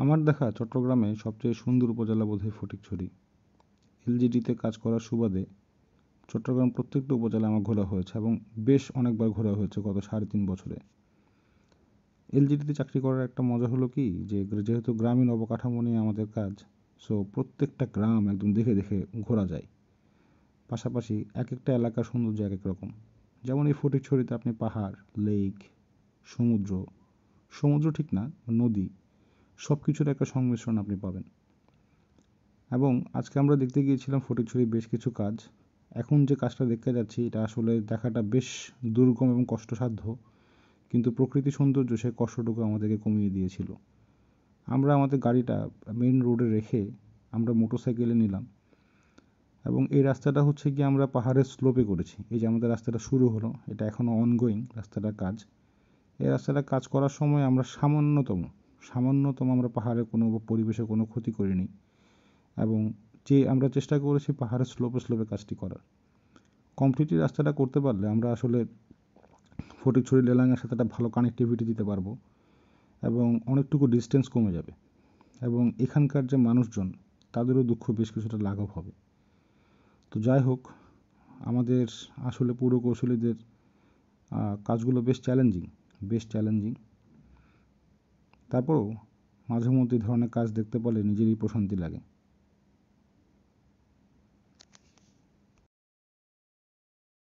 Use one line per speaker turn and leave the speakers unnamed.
আমার দেখা চট্টগ্রামে সবচেয়ে সুন্দর উপজেলা বোধহয় ফটিকছড়ি। এলজিডিতে কাজ করার সুবাদে চট্টগ্রাম প্রত্যেকটা উপজেলা আমার ঘোরা হয়েছে এবং বেশ অনেকবার ঘোরা হয়েছে গত 3.5 বছরে। এলজিডিতে চাকরি করার একটা মজা হলো কি যে যেহেতু গ্রামীণ অবকাঠামো নিয়ে আমাদের কাজ, সো প্রত্যেকটা গ্রাম একদম দেখে দেখে ঘোরা যায়। পাশাপাশি এক একটা এলাকার সৌন্দর্য এক এক রকম। যেমন এই ফটিকছড়িতে আপনি পাহাড়, লেক, সমুদ্র, সমুদ্র ঠিক না, নদী, সব কিছুর একটা সংমিশ্রণ আপনি পাবেন। এবং আজকে আমরা দেখতে গিয়েছিলাম ফটিকছড়ির বেশ কিছু কাজ। এখন যে কাজটা দেখতে যাচ্ছি এটা আসলে দেখাটা বেশ দুর্গম এবং কষ্টসাধ্য, কিন্তু প্রকৃতি সৌন্দর্য সেই কষ্টটুকু আমাদেরকে কমিয়ে দিয়েছিল। আমরা আমাদের গাড়িটা মেইন রোডে রেখে আমরা মোটরসাইকেলে নিলাম এবং এই রাস্তাটা হচ্ছে কি আমরা পাহাড়ের স্লোপে করেছি। এই যে আমাদের রাস্তাটা শুরু হলো, এটা এখনও অনগোয়িং রাস্তাটার কাজ। এই রাস্তাটা কাজ করার সময় আমরা সামান্যতম আমরা পাহাড়ের কোনো পরিবেশে কোনো ক্ষতি করিনি এবং যে আমরা চেষ্টা করেছি পাহাড়ের স্লোপে স্লোপে কাজটি করার। কমপ্লিটলি রাস্তাটা করতে পারলে আমরা আসলে ফটিকছড়ি লেলাঙ্গার সাথে একটা ভালো কানেক্টিভিটি দিতে পারবো এবং অনেকটুকু ডিস্টেন্স কমে যাবে এবং এখানকার যে মানুষজন তাদেরও দুঃখ বেশ কিছুটা লাঘব হবে। তো যাই হোক, আমাদের আসলে পুরকৌশলীদের কাজগুলো বেশ চ্যালেঞ্জিং। তারপরেও মাঝে মধ্যে এই ধরনের কাজ দেখতে পেলে নিজেরই প্রশান্তি লাগে।